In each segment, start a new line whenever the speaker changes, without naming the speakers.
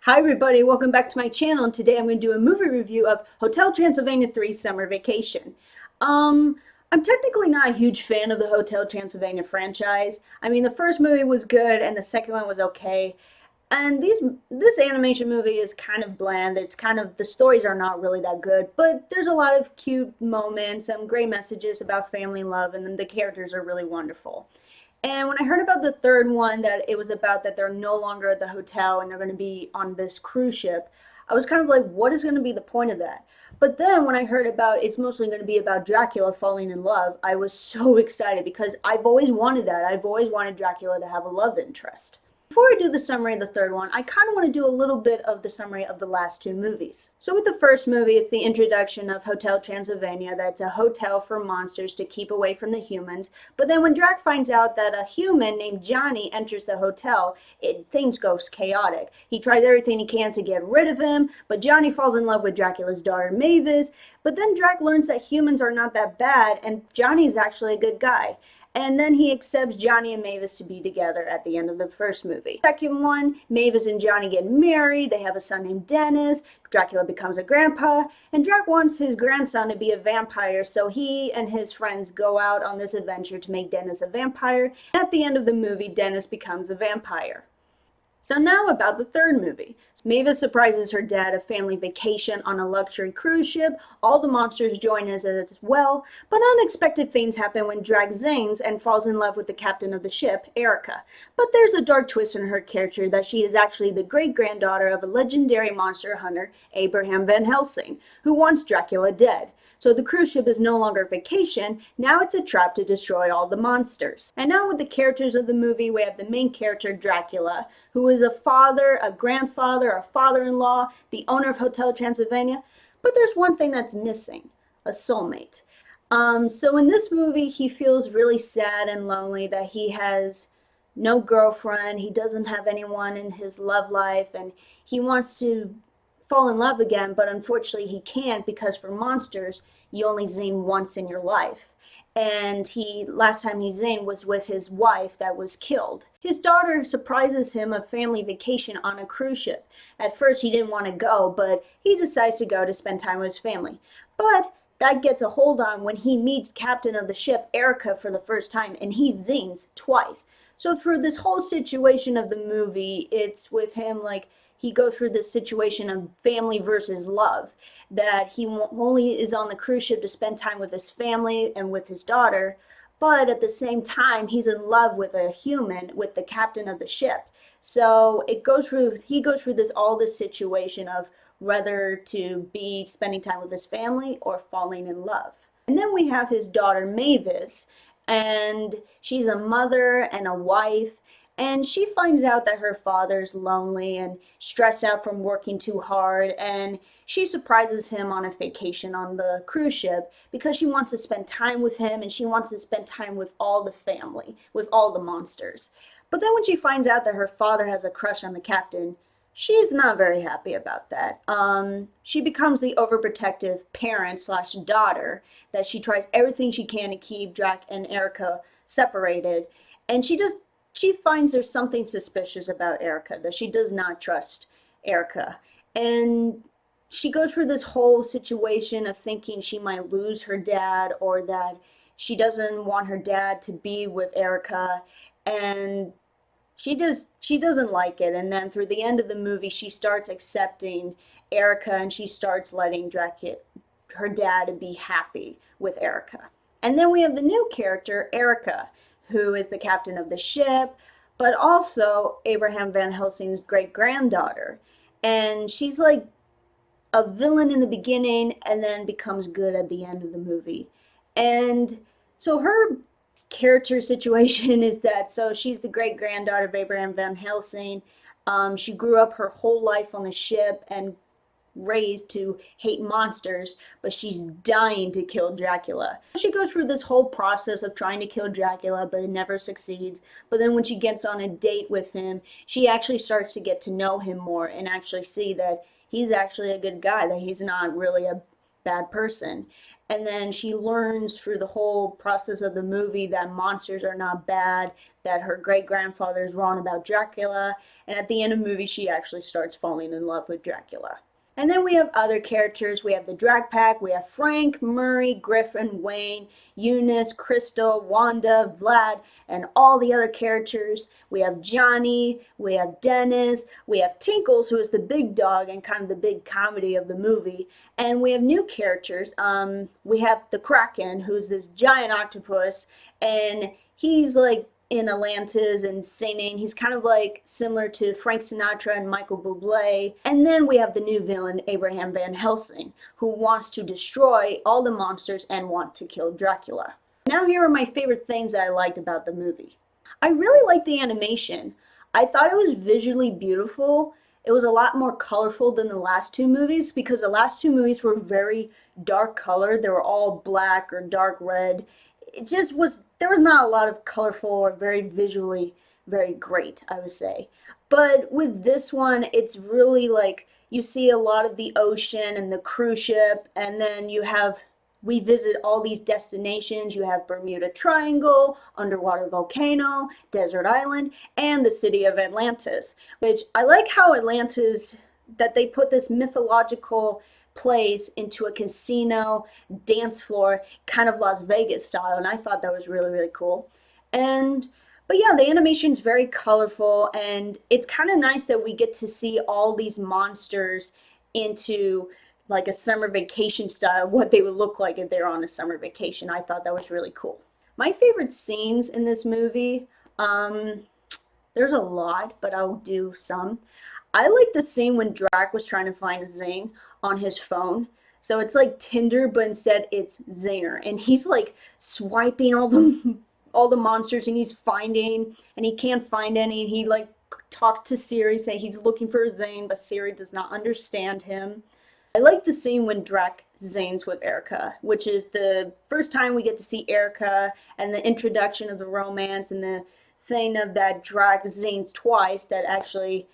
Hi everybody, welcome back to my channel, and today I'm going to do a movie review of Hotel Transylvania 3 Summer Vacation. I'm technically not a huge fan of the Hotel Transylvania franchise. I mean, the first movie was good and the second one was okay. And this animation movie is kind of bland. The stories are not really that good, but there's a lot of cute moments, some great messages about family and love, and then the characters are really wonderful. And when I heard about the third one, that it was about that they're no longer at the hotel and they're going to be on this cruise ship, I was kind of like, what is going to be the point of that? But then when I heard about it's mostly going to be about Dracula falling in love, I was so excited because I've always wanted that. I've always wanted Dracula to have a love interest. Before I do the summary of the third one, I kind of want to do a little bit of the summary of the last two movies. So with the first movie, it's the introduction of Hotel Transylvania. That's a hotel for monsters to keep away from the humans. But then when Drac finds out that a human named Johnny enters the hotel, things go chaotic. He tries everything he can to get rid of him, but Johnny falls in love with Dracula's daughter Mavis. But then Drac learns that humans are not that bad, and Johnny's actually a good guy. And then he accepts Johnny and Mavis to be together at the end of the first movie. Second one, Mavis and Johnny get married. They have a son named Dennis. Dracula becomes a grandpa, and Drac wants his grandson to be a vampire, so he and his friends go out on this adventure to make Dennis a vampire. At the end of the movie, Dennis becomes a vampire. So now about the third movie. Mavis surprises her dad a family vacation on a luxury cruise ship. All the monsters join us as well, but unexpected things happen when Drac zings and falls in love with the captain of the ship, Ericka. But there's a dark twist in her character that she is actually the great-granddaughter of a legendary monster hunter, Abraham Van Helsing, who wants Dracula dead. So the cruise ship is no longer a vacation, now it's a trap to destroy all the monsters. And now with the characters of the movie, we have the main character, Dracula, who is a father, a grandfather, a father-in-law, the owner of Hotel Transylvania. But there's one thing that's missing, a soulmate. So in this movie, he feels really sad and lonely that he has no girlfriend, he doesn't have anyone in his love life, and he wants to fall in love again, but unfortunately he can't because for monsters, you only zing once in your life. And last time he zinged was with his wife that was killed. His daughter surprises him a family vacation on a cruise ship. At first he didn't want to go, but he decides to go to spend time with his family. But that gets a hold on when he meets captain of the ship, Ericka, for the first time, and he zings twice. So through this whole situation of the movie, it's with him like, he goes through this situation of family versus love, that he only is on the cruise ship to spend time with his family and with his daughter, but at the same time he's in love with a human, with the captain of the ship. So he goes through this situation of whether to be spending time with his family or falling in love. And then we have his daughter Mavis, and she's a mother and a wife. And she finds out that her father's lonely and stressed out from working too hard, and she surprises him on a vacation on the cruise ship because she wants to spend time with him and she wants to spend time with all the family, with all the monsters. But then when she finds out that her father has a crush on the captain, she's not very happy about that. She becomes the overprotective parent slash daughter that she tries everything she can to keep Drac and Ericka separated, and she finds there's something suspicious about Ericka, that she does not trust Ericka. And she goes through this whole situation of thinking she might lose her dad, or that she doesn't want her dad to be with Ericka, and she doesn't like it. And then through the end of the movie, she starts accepting Ericka, and she starts letting her dad be happy with Ericka. And then we have the new character, Ericka, who is the captain of the ship, but also Abraham Van Helsing's great-granddaughter. And she's like a villain in the beginning and then becomes good at the end of the movie. And so her character situation is that, so she's the great-granddaughter of Abraham Van Helsing. She grew up her whole life on the ship and raised to hate monsters, but she's dying to kill Dracula. She goes through this whole process of trying to kill Dracula, but it never succeeds. But then when she gets on a date with him, she actually starts to get to know him more and actually see that he's actually a good guy, that he's not really a bad person. And then she learns through the whole process of the movie that monsters are not bad, that her great-grandfather is wrong about Dracula, and at the end of the movie she actually starts falling in love with Dracula. And then we have other characters. We have the Drac Pack. We have Frank, Murray, Griffin, Wayne, Eunice, Crystal, Wanda, Vlad, and all the other characters. We have Johnny. We have Dennis. We have Tinkles, who is the big dog and kind of the big comedy of the movie. And we have new characters. We have the Kraken, who's this giant octopus, and he's like in Atlantis and singing. He's kind of like similar to Frank Sinatra and Michael Bublé. And then we have the new villain, Abraham Van Helsing, who wants to destroy all the monsters and want to kill Dracula. Now here are my favorite things that I liked about the movie. I really liked the animation. I thought it was visually beautiful. It was a lot more colorful than the last two movies because the last two movies were very dark colored. They were all black or dark red. It just was, there was not a lot of colorful or very visually very great, I would say. But with this one, it's really like you see a lot of the ocean and the cruise ship, and then we visit all these destinations. You have Bermuda Triangle, underwater volcano, desert island, and the city of Atlantis, which I like how Atlantis, that they put this mythological place into a casino dance floor, kind of Las Vegas style, and I thought that was really, really cool. But yeah, the animation is very colorful, and it's kind of nice that we get to see all these monsters into like a summer vacation style, what they would look like if they're on a summer vacation. I thought that was really cool. My favorite scenes in this movie, there's a lot, but I'll do some. I like the scene when Drac was trying to find Zing on his phone. So it's like Tinder, but instead it's Zinger, and he's like swiping all the monsters, and he's finding, and he can't find any, and he like talks to Siri, say he's looking for Zing, but Siri does not understand him. I like the scene when Drac zings with Ericka, which is the first time we get to see Ericka and the introduction of the romance and the thing of that Drac zings twice, that actually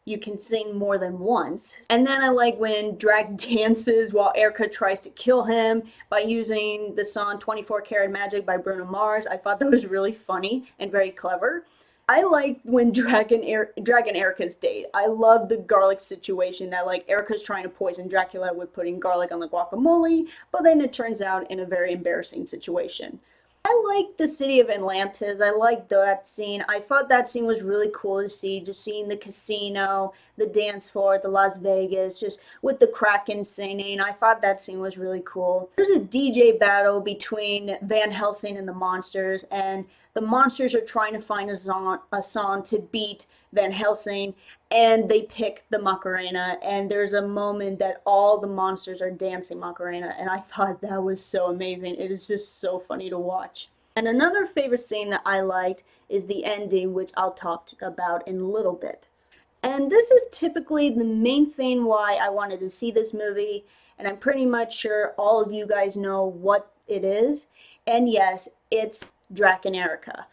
you can sing more than once. And then I like when Drac dances while Ericka tries to kill him by using the song 24 Karat Magic by Bruno Mars. I thought that was really funny and very clever. I like when Drac and Ericka's date. I love the garlic situation, that like Ericka's trying to poison Dracula with putting garlic on the guacamole, but then it turns out in a very embarrassing situation. I like the city of Atlantis. I liked that scene. I thought that scene was really cool to see, just seeing the casino, the dance floor, the Las Vegas, just with the Kraken singing. I thought that scene was really cool. There's a DJ battle between Van Helsing and the monsters, and the monsters are trying to find a song to beat Van Helsing, and they pick the Macarena, and there's a moment that all the monsters are dancing Macarena, and I thought that was so amazing. It is just so funny to watch. And another favorite scene that I liked is the ending, which I'll talk about in a little bit. And this is typically the main thing why I wanted to see this movie, and I'm pretty much sure all of you guys know what it is. And yes, it's Drac and Ericka.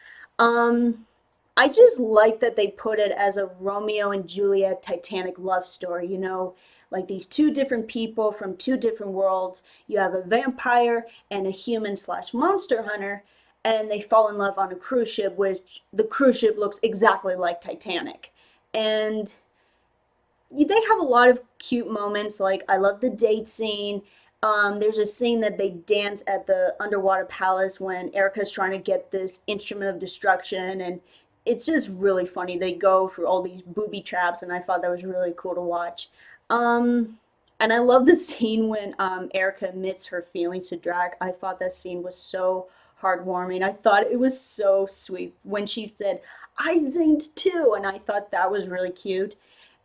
I just like that they put it as a Romeo and Juliet Titanic love story, you know, like these two different people from two different worlds. You have a vampire and a human/monster hunter, and they fall in love on a cruise ship, which the cruise ship looks exactly like Titanic. And they have a lot of cute moments, like I love the date scene. There's a scene that they dance at the underwater palace when Ericka's trying to get this instrument of destruction, and it's just really funny. They go through all these booby traps, and I thought that was really cool to watch. And I love the scene when Ericka admits her feelings to Drac. I thought that scene was so heartwarming. I thought it was so sweet when she said, "I zinged too," and I thought that was really cute.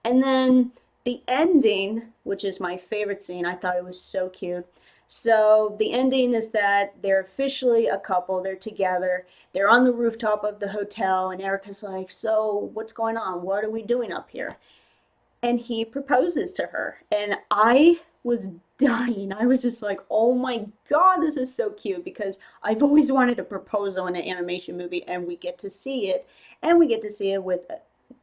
And then the ending, which is my favorite scene, I thought it was so cute. So the ending is that they're officially a couple, they're together, they're on the rooftop of the hotel, and Ericka's like, "So what's going on? What are we doing up here?" And he proposes to her, and I was dying. I was just like, oh my god, this is so cute, because I've always wanted a proposal in an animation movie, and we get to see it, and we get to see it with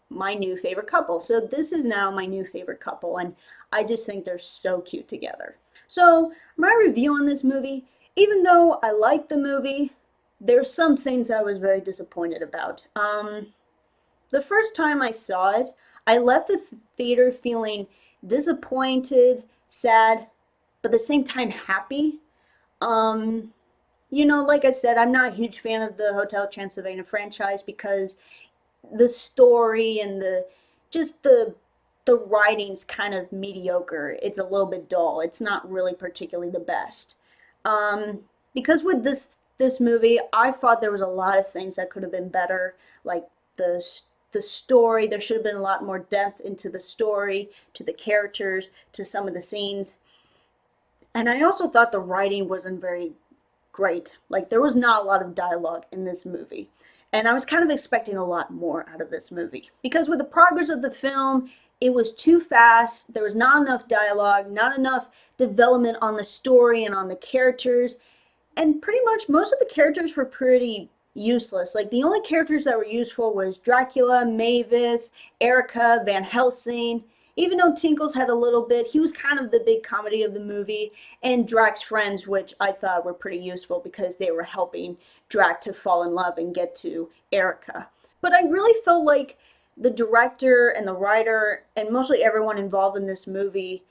my new favorite couple. So this is now my new favorite couple, and I just think they're so cute together. So, my review on this movie, even though I liked the movie, there's some things I was very disappointed about. The first time I saw it, I left the theater feeling disappointed, sad, but at the same time happy. Um, like I said, I'm not a huge fan of the Hotel Transylvania franchise because the story and the writing's kind of mediocre. It's a little bit dull. It's not really particularly the best. Um, because with this movie, I thought there was a lot of things that could have been better, like the the story. There should have been a lot more depth into the story, to the characters, to some of the scenes. And I also thought the writing wasn't very great. Like there was not a lot of dialogue in this movie. And I was kind of expecting a lot more out of this movie. Because with the progress of the film, it was too fast. There was not enough dialogue, not enough development on the story and on the characters. And pretty much most of the characters were pretty useless. Like the only characters that were useful was Dracula, Mavis, Ericka, Van Helsing. Even though Tinkles had a little bit, he was kind of the big comedy of the movie, and Drac's friends, which I thought were pretty useful because they were helping Drac to fall in love and get to Ericka. But I really felt like the director and the writer and mostly everyone involved in this movie,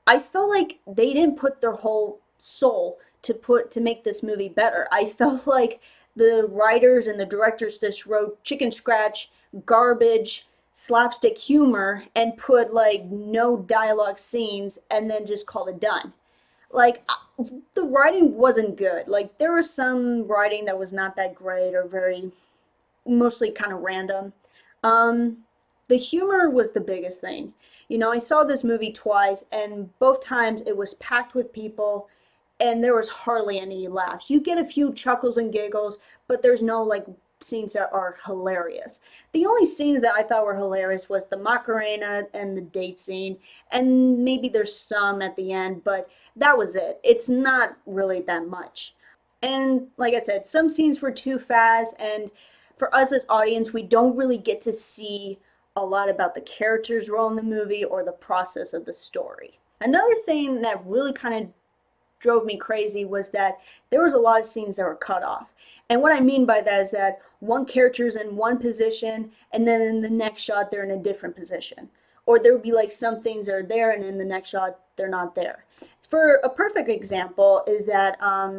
I felt like they didn't put their whole soul to make this movie better. I felt like the writers and the directors just wrote chicken scratch garbage slapstick humor and put like no dialogue scenes and then just call it done. Like the writing wasn't good. Like there was some writing that was not that great or very mostly kind of random. Um, the humor was the biggest thing. I saw this movie twice, and both times it was packed with people, and there was hardly any laughs. You get a few chuckles and giggles, but there's no like scenes that are hilarious. The only scenes that I thought were hilarious was the Macarena and the date scene, and maybe there's some at the end, but that was it. It's not really that much. And like I said, some scenes were too fast, and for us as audience, we don't really get to see a lot about the character's role in the movie or the process of the story. Another thing that really kind of drove me crazy was that there was a lot of scenes that were cut off. And what I mean by that is that one character's in one position and then in the next shot they're in a different position. Or there would be like some things that are there and in the next shot they're not there. For a perfect example is that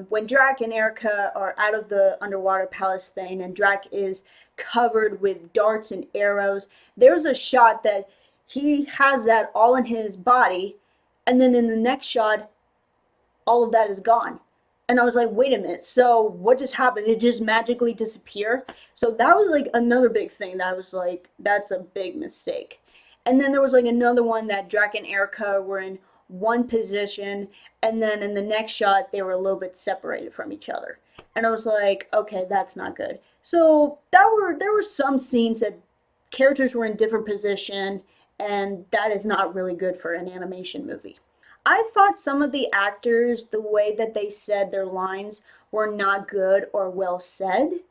when Drac and Ericka are out of the underwater palace thing and Drac is covered with darts and arrows, there's a shot that he has that all in his body, and then in the next shot all of that is gone. And I was like, wait a minute, so what just happened? It just magically disappear? So that was like another big thing that I was like, that's a big mistake. And then there was like another one that Drac and Ericka were in one position, and then in the next shot they were a little bit separated from each other. And I was like, okay, that's not good. So there were some scenes that characters were in different position, and that is not really good for an animation movie. I thought some of the actors, the way that they said their lines were not good or well said.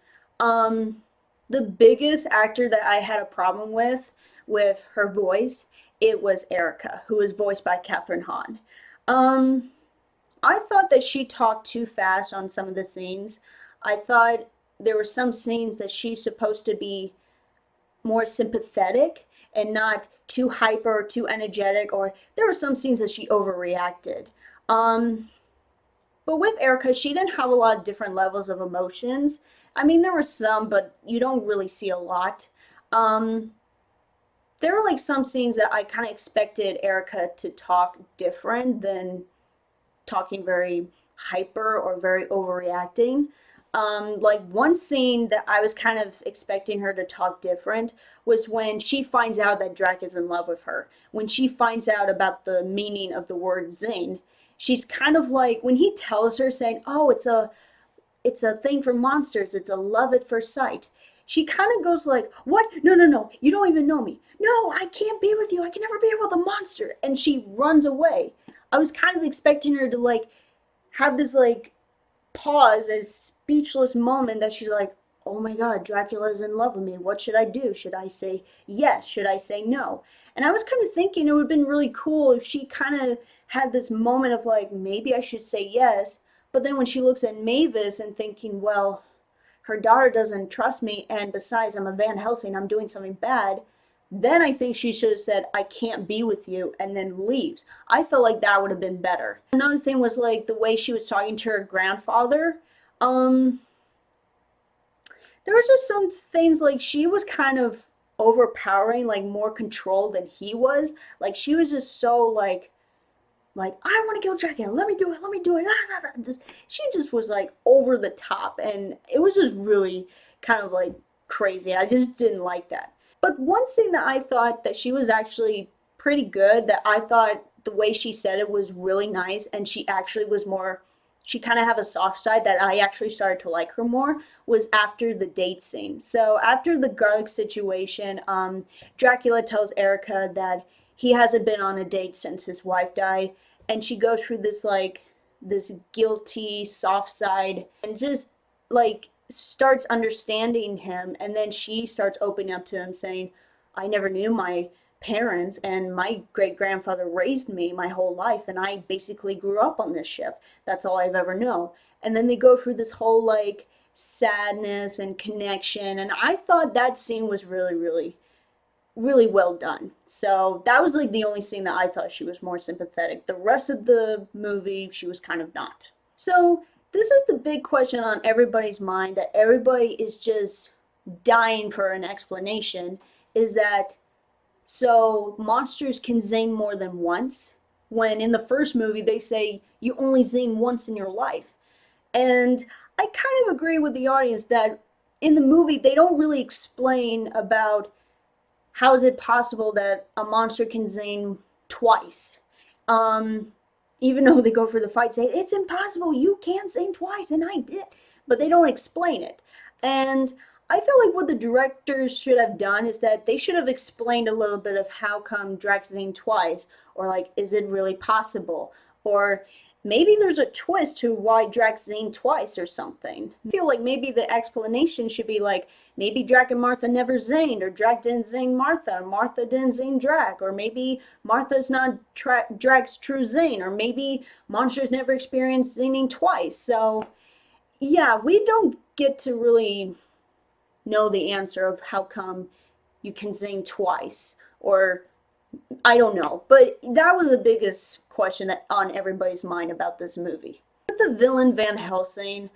Um, the biggest actor that I had a problem with her voice, it was Ericka, who was voiced by Catherine Hahn. Um, I thought that she talked too fast on some of the scenes. I thought there were some scenes that she's supposed to be more sympathetic and not too hyper or too energetic, or there were some scenes that she overreacted. Um, but with Ericka, she didn't have a lot of different levels of emotions. I mean, there were some, but you don't really see a lot. Um, there were like some scenes that I kind of expected Ericka to talk different than talking very hyper or very overreacting. Like one scene that I was kind of expecting her to talk different was when she finds out that Drac is in love with her. When she finds out about the meaning of the word Zing, she's kind of like when he tells her saying, "Oh, it's a thing for monsters. It's a love at first sight." She kind of goes like, "What? No, no, no. You don't even know me. No, I can't be with you. I can never be with a monster." And she runs away. I was kind of expecting her to like have this like pause, a speechless moment that she's like, oh my god, Dracula's in love with me. What should I do? Should I say yes? Should I say no? And I was kind of thinking it would have been really cool if she kind of had this moment of like, maybe I should say yes. But then when she looks at Mavis and thinking, well, her daughter doesn't trust me, and besides, I'm a Van Helsing, I'm doing something bad, then I think she should have said, I can't be with you, and then leaves. I felt like that would have been better. Another thing was like the way she was talking to her grandfather. Um, there was just some things like she was kind of overpowering, like more control than he was. Like she was just so like I want to kill Dracula. Let me do it. Let me do it. Ah, ah, ah. Just she just was like over the top, and it was just really kind of like crazy. I just didn't like that. But one scene that I thought that she was actually pretty good, that I thought the way she said it was really nice, and she actually was more. She kind of have a soft side that I actually started to like her more, was after the date scene. So after the garlic situation, Dracula tells Ericka that he hasn't been on a date since his wife died, and she goes through this like this guilty soft side and just like starts understanding him, and then she starts opening up to him saying, I never knew my parents, and my great grandfather raised me my whole life, and I basically grew up on this ship. That's all I've ever known. And then they go through this whole like sadness and connection, and I thought that scene was really well done. So that was like the only scene that I thought she was more sympathetic. The rest of the movie, she was kind of not. So this is the big question on everybody's mind that everybody is just dying for an explanation, is that so monsters can zing more than once, when in the first movie they say you only zing once in your life. And I kind of agree with the audience that in the movie they don't really explain about how is it possible that a monster can zing twice? Um, Even though they go for the fight, say it's impossible, you can't zing twice, and I did, but they don't explain it. And I feel like what the directors should have done is that they should have explained a little bit of how come Drac zing twice, or like, is it really possible? Or maybe there's a twist to why Drac zing twice or something. I feel like maybe the explanation should be like, maybe Drac and Martha never zinged, or Drac didn't zing Martha, Martha didn't zing Drac, or maybe Martha's not Drac's true zing, or maybe monsters never experienced zinging twice. So yeah, we don't get to really know the answer of how come you can zing twice, or I don't know, but that was the biggest question that on everybody's mind about this movie. With the villain Van Helsing,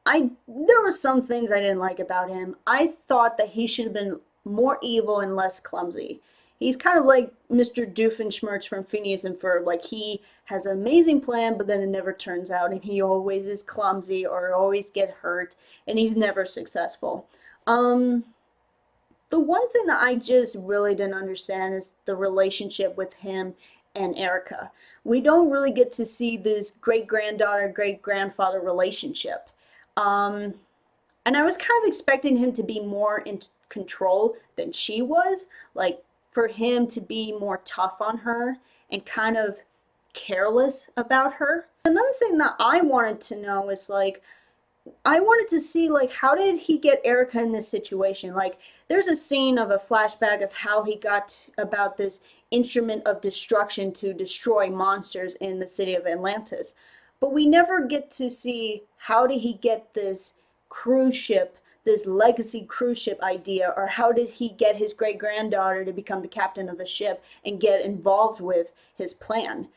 there were some things I didn't like about him. I thought that he should have been more evil and less clumsy. He's kind of like Mr. Doofenshmirtz from Phineas and Ferb. Like he has an amazing plan, but then it never turns out, and he always is clumsy or always get hurt, and he's never successful. Um, the one thing that I just really didn't understand is the relationship with him and Ericka. We don't really get to see this great granddaughter, great grandfather relationship. Um, and I was kind of expecting him to be more in control than she was. Like for him to be more tough on her and kind of careless about her. Another thing that I wanted to know is like, I wanted to see like how did he get Ericka in this situation? Like there's a scene of a flashback of how he got about this instrument of destruction to destroy monsters in the city of Atlantis. But we never get to see how did he get this cruise ship, this legacy cruise ship idea, or how did he get his great granddaughter to become the captain of the ship and get involved with his plan.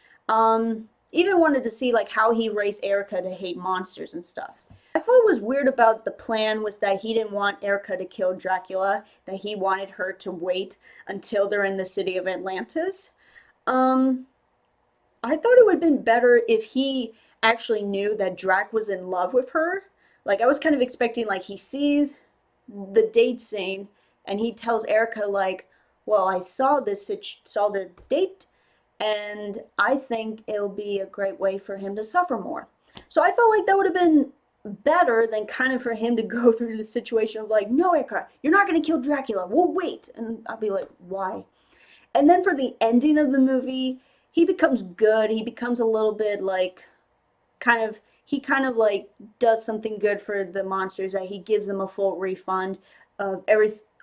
Even wanted to see like how he raised Ericka to hate monsters and stuff. I thought what was weird about the plan was that he didn't want Ericka to kill Dracula, that he wanted her to wait until they're in the city of Atlantis. Um, I thought it would have been better if he actually knew that Drac was in love with her. Like I was kind of expecting like he sees the date scene and he tells Ericka like, well, I saw saw the date, and I think it'll be a great way for him to suffer more. So I felt like that would have been better than kind of for him to go through the situation of like, no, Ericka, you're not going to kill Dracula. We'll wait. And I'll be like, why? And then for the ending of the movie, he becomes good. He becomes a little bit like he kind of like does something good for the monsters, that he gives them a full refund of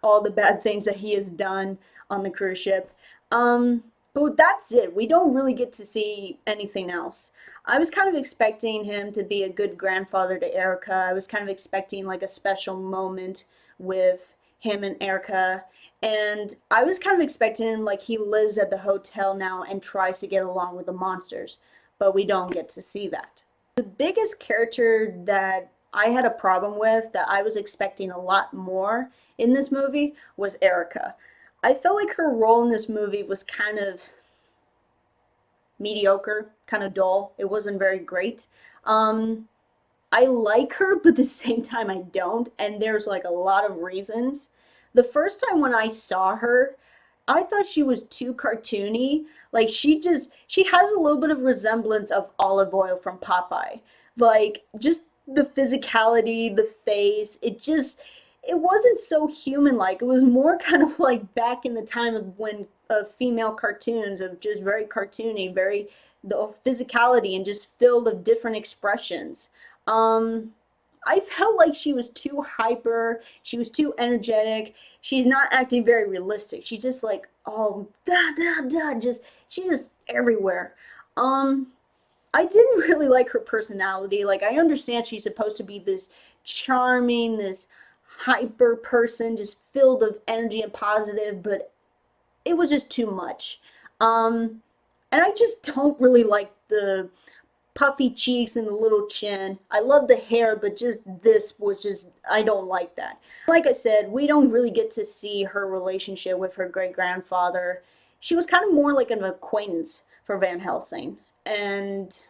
all the bad things that he has done on the cruise ship. But that's it. We don't really get to see anything else. I was kind of expecting him to be a good grandfather to Erica. I was kind of expecting like a special moment with him and Erica. And I was kind of expecting him like he lives at the hotel now and tries to get along with the monsters. But we don't get to see that. The biggest character that I had a problem with, that I was expecting a lot more in this movie, was Erica. I felt like her role in this movie was kind of mediocre, kind of dull. It wasn't very great. Um, I like her, but at the same time I don't, and there's like a lot of reasons. The first time when I saw her, I thought she was too cartoony. Like she has a little bit of resemblance of Olive Oil from Popeye. Like just the physicality, the face, it wasn't so human like. It was more kind of like back in the time of when female cartoons of just very cartoony, very the physicality and just filled of different expressions. Um, I felt like she was too hyper, she was too energetic. She's not acting very realistic. She's just like, oh, da da da, just she's just everywhere. Um, I didn't really like her personality. Like I understand she's supposed to be this charming, this hyper person, just filled of energy and positive, but it was just too much. Um, and I just don't really like the puffy cheeks and the little chin. I love the hair, but just this was just, I don't like that. Like I said, we don't really get to see her relationship with her great grandfather. She was kind of more like an acquaintance for Van Helsing. And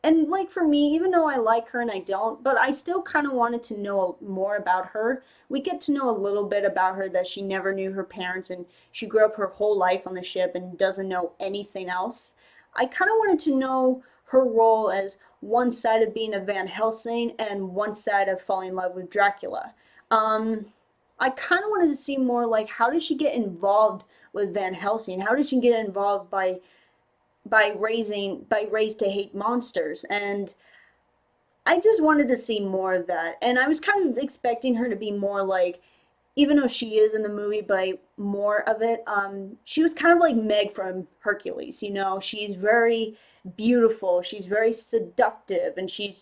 like for me, even though I like her and I don't, but I still kind of wanted to know more about her. We get to know a little bit about her, that she never knew her parents and she grew up her whole life on the ship and doesn't know anything else. I kind of wanted to know her role as one side of being a Van Helsing and one side of falling in love with Dracula. Um, I kind of wanted to see more like how did she get involved with Van Helsing? How did she get involved by raised to hate monsters? And I just wanted to see more of that. And I was kind of expecting her to be more like, even though she is in the movie, but more of it, she was kind of like Meg from Hercules, you know? She's very beautiful, she's very seductive, and she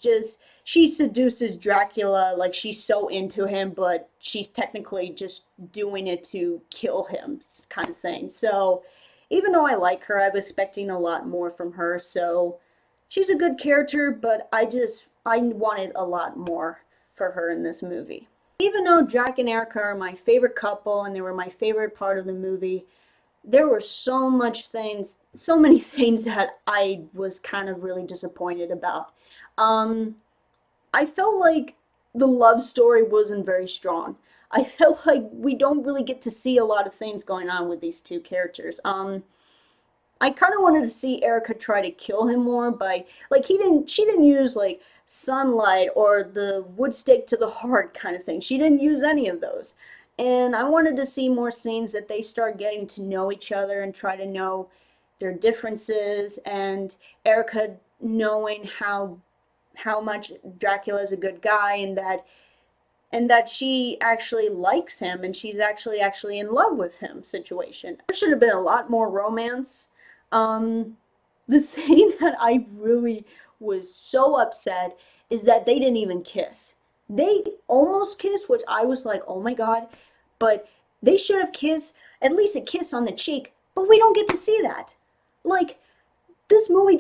seduces Dracula, like she's so into him, but she's technically just doing it to kill him, kind of thing. So even though I like her, I was expecting a lot more from her. So she's a good character, but I wanted a lot more for her in this movie. Even though Drac and Ericka are my favorite couple and they were my favorite part of the movie, there were so many things that I was kind of really disappointed about. Um, I felt like the love story wasn't very strong. I felt like we don't really get to see a lot of things going on with these two characters. I kind of wanted to see Erica try to kill him more by like she didn't use like sunlight or the wood stake to the heart kind of thing. She didn't use any of those. And I wanted to see more scenes that they start getting to know each other and try to know their differences, and Erica knowing how much Dracula is a good guy, and that she actually likes him and she's actually in love with him situation. There should have been a lot more romance. Um, the thing that I really was so upset is that they didn't even kiss. They almost kissed, which I was like, oh my God, but they should have kissed, at least a kiss on the cheek, but we don't get to see that. Like, this movie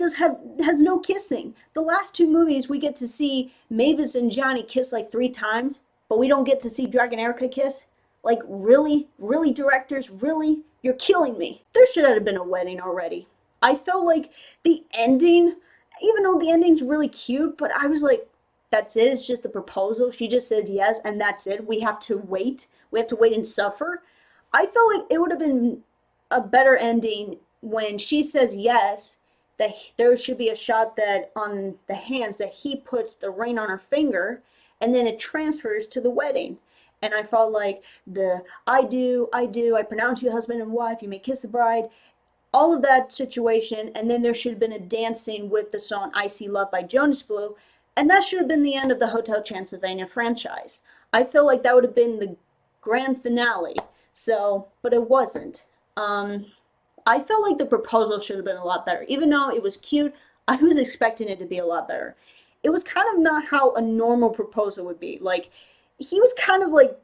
has no kissing. The last two movies we get to see Mavis and Johnny kiss like 3 times, but we don't get to see Drac and Ericka kiss. Like really, really directors, really, you're killing me. There should have been a wedding already. I felt like the ending, even though the ending's really cute, but I was like, that's it. It's just the proposal. She just says yes, and that's it. We have to wait. We have to wait and suffer. I felt like it would have been a better ending when she says yes, that there should be a shot that on the hands that he puts the ring on her finger, and then it transfers to the wedding. And I felt like the I do, I pronounce you husband and wife, you may kiss the bride, all of that situation, and then there should have been a dancing with the song I See Love by Jonas Blue, and that should have been the end of the Hotel Transylvania franchise. I feel like that would have been the grand finale. So, but it wasn't. Um, I felt like the proposal should have been a lot better. Even though it was cute, I was expecting it to be a lot better. It was kind of not how a normal proposal would be. Like, he was kind of like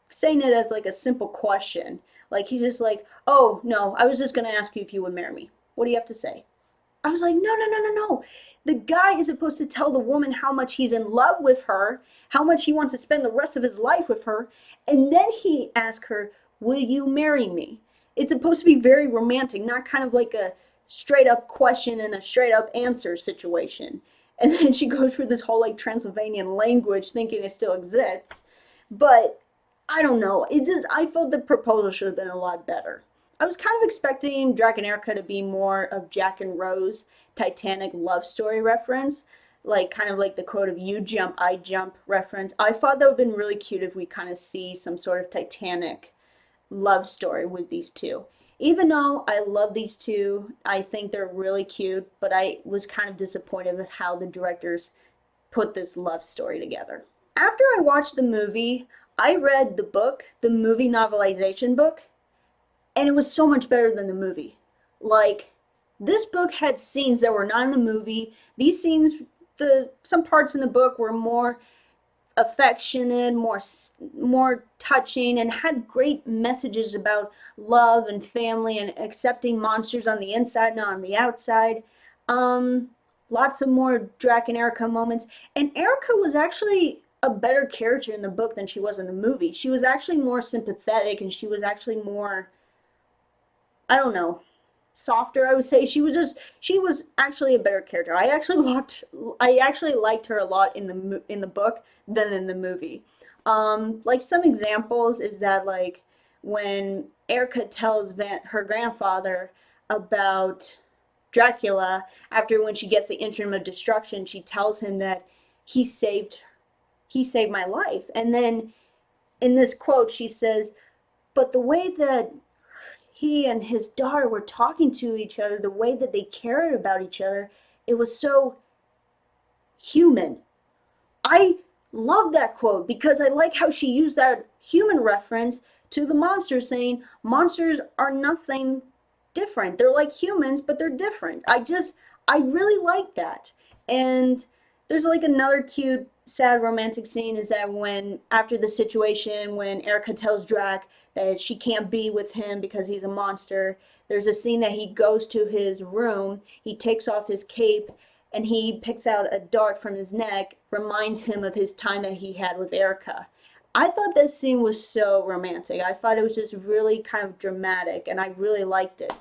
saying it as like a simple question. Like, he's just like, oh, no, I was just going to ask you if you would marry me. What do you have to say? I was like, no, no, no, no, no. The guy is supposed to tell the woman how much he's in love with her, how much he wants to spend the rest of his life with her, and then he asks her, will you marry me? It's supposed to be very romantic, not kind of like a straight up question and a straight up answer situation. And then she goes through this whole like Transylvanian language thinking it still exists. But I don't know. I felt the proposal should have been a lot better. I was kind of expecting Drac and Ericka to be more of Jack and Rose Titanic love story reference, like kind of like the quote of "you jump, I jump" reference. I thought that would have been really cute if we kind of see some sort of Titanic love story with these two. Even though I love these two, I think they're really cute, but I was kind of disappointed with how the directors put this love story together. After I watched the movie, I read the book, the movie novelization book, and it was so much better than the movie. Like, this book had scenes that were not in the movie. These scenes, some parts in the book were more affectionate, more touching, and had great messages about love and family and accepting monsters on the inside, not on the outside. Lots of more Drac and Ericka moments. And Ericka was actually a better character in the book than she was in the movie. She was actually more sympathetic, and she was actually more, I don't know, softer, I would say. She was actually a better character. I actually liked her a lot in the book than in the movie. Like some examples is that like when Erica tells her grandfather about Dracula, after when she gets the interim of destruction, she tells him that he saved my life. And then in this quote she says, but the way that he and his daughter were talking to each other, the way that they cared about each other, it was so human. I love that quote because I like how she used that human reference to the monsters, saying monsters are nothing different. They're like humans, but they're different. I really like that. And there's like another cute, sad romantic scene is that when, after the situation, when Ericka tells Drac that she can't be with him because he's a monster, there's a scene that he goes to his room, he takes off his cape, and he picks out a dart from his neck, reminds him of his time that he had with Ericka. I thought this scene was so romantic. I thought it was just really kind of dramatic, and I really liked it.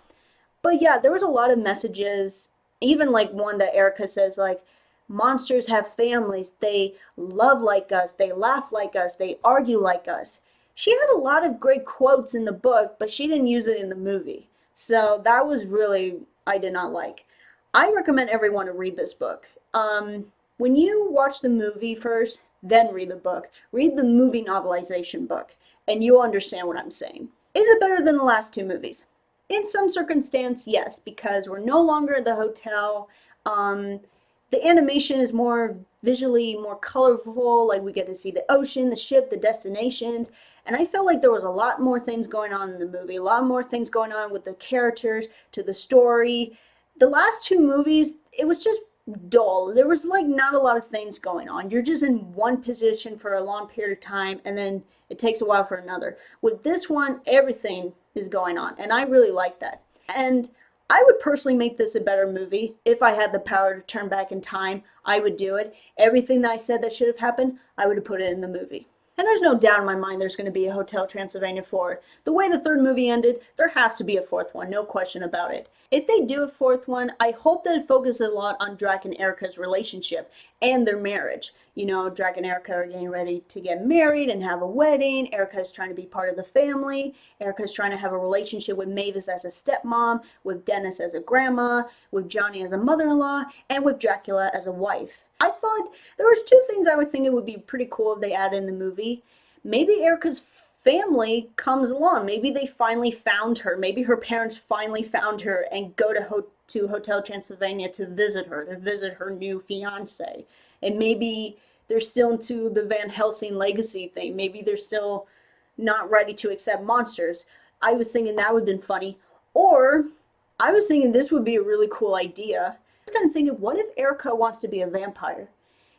But yeah, there was a lot of messages, even like one that Ericka says, like, monsters have families, they love like us, they laugh like us, they argue like us. She had a lot of great quotes in the book, but she didn't use it in the movie. So that was really, I did not like. I recommend everyone to read this book. When you watch the movie first, then read the book. Read the movie novelization book, and you'll understand what I'm saying. Is it better than the last two movies? In some circumstance, yes, because we're no longer at the hotel. The animation is more visually more colorful, like we get to see the ocean, the ship, the destinations, and I felt like there was a lot more things going on in the movie, a lot more things going on with the characters, to the story. The last two movies, it was just dull. There was like not a lot of things going on. You're just in one position for a long period of time, and then it takes a while for another. With this one, everything is going on, and I really like that. And I would personally make this a better movie. If I had the power to turn back in time, I would do it. Everything that I said that should have happened, I would have put it in the movie. And there's no doubt in my mind there's going to be a Hotel Transylvania 4. The way the third movie ended, there has to be a fourth one, no question about it. If they do a fourth one, I hope that it focuses a lot on Drac and Ericka's relationship and their marriage. You know, Drac and Ericka are getting ready to get married and have a wedding. Ericka's trying to be part of the family. Ericka's trying to have a relationship with Mavis as a stepmom, with Dennis as a grandma, with Johnny as a mother-in-law, and with Dracula as a wife. I thought there was two things I would think it would be pretty cool if they added in the movie. Maybe Ericka's family comes along. Maybe they finally found her. Maybe her parents finally found her and go to Hotel Transylvania to visit her new fiance. And maybe they're still into the Van Helsing legacy thing. Maybe they're still not ready to accept monsters. I was thinking that would have been funny. Or I was thinking this would be a really cool idea. I was kind of thinking, what if Erica wants to be a vampire?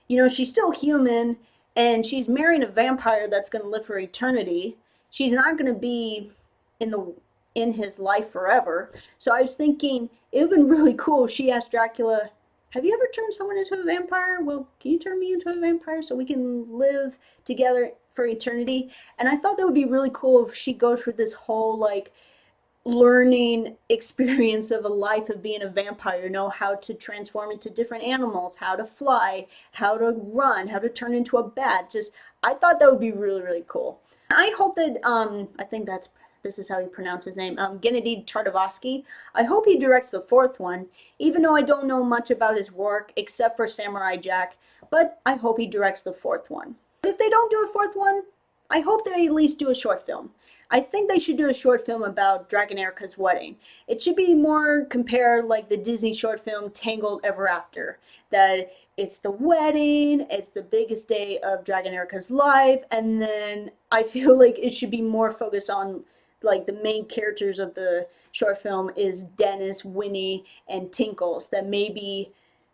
You know, she's still human and she's marrying a vampire that's going to live for eternity. She's not going to be in the in his life forever. So I was thinking it would have been really cool if she asked Dracula, "Have you ever turned someone into a vampire? Well, can you turn me into a vampire so we can live together for eternity?" And I thought that would be really cool if she goes through this whole like learning experience of a life of being a vampire, know how to transform into different animals, how to fly, how to run, how to turn into a bat. Just I thought that would be really, really cool. I hope that I think that's this is how you pronounce his name, Gennady Tartakovsky. I hope he directs the fourth one, even though I don't know much about his work except for Samurai Jack, but I hope he directs the fourth one. But if they don't do a fourth one, I hope they at least do a short film. I think they should do a short film about Drac and Ericka's wedding. It should be more compared like the Disney short film Tangled Ever After. That it's the wedding, it's the biggest day of Drac and Ericka's life, and then I feel like it should be more focused on like the main characters of the short film is Dennis, Winnie, and Tinkles. That maybe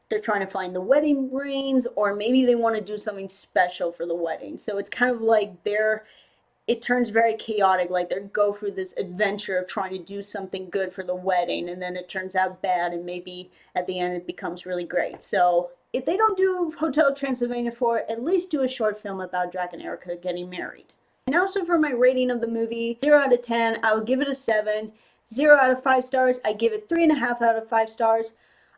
they're trying to find the wedding rings, or maybe they want to do something special for the wedding. So it's kind of like it turns very chaotic, like they go through this adventure of trying to do something good for the wedding, and then it turns out bad, and maybe at the end it becomes really great. So if they don't do Hotel Transylvania 4, at least do a short film about Drac and Ericka getting married. And also for my rating of the movie, 0 out of 10, I would give it a 7. 0 out of 5 stars, I give it 3.5 out of 5 stars.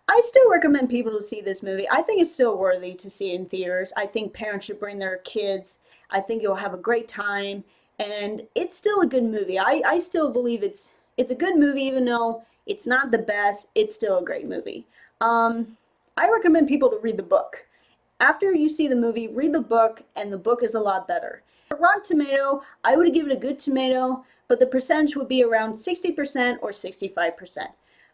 I still recommend people to see this movie. I think it's still worthy to see in theaters. I think parents should bring their kids. I think you'll have a great time. And it's still a good movie. I still believe it's a good movie, even though it's not the best. It's still a great movie. I recommend people to read the book. After you see the movie, read the book, and the book is a lot better. For Rotten Tomato, I would give it a good tomato, but the percentage would be around 60% or 65%,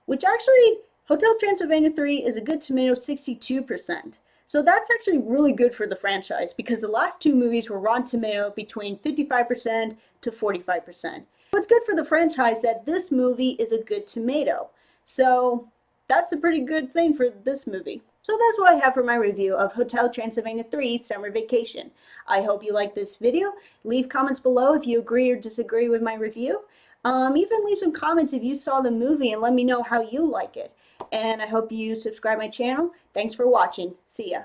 which actually, Hotel Transylvania 3 is a good tomato, 62%. So that's actually really good for the franchise because the last two movies were Rotten Tomato between 55% to 45%. It's good for the franchise that this movie is a good tomato. So that's a pretty good thing for this movie. So that's what I have for my review of Hotel Transylvania 3 Summer Vacation. I hope you liked this video. Leave comments below if you agree or disagree with my review. Even leave some comments if you saw the movie and let me know how you like it. And I hope you subscribe my channel. Thanks for watching. See ya.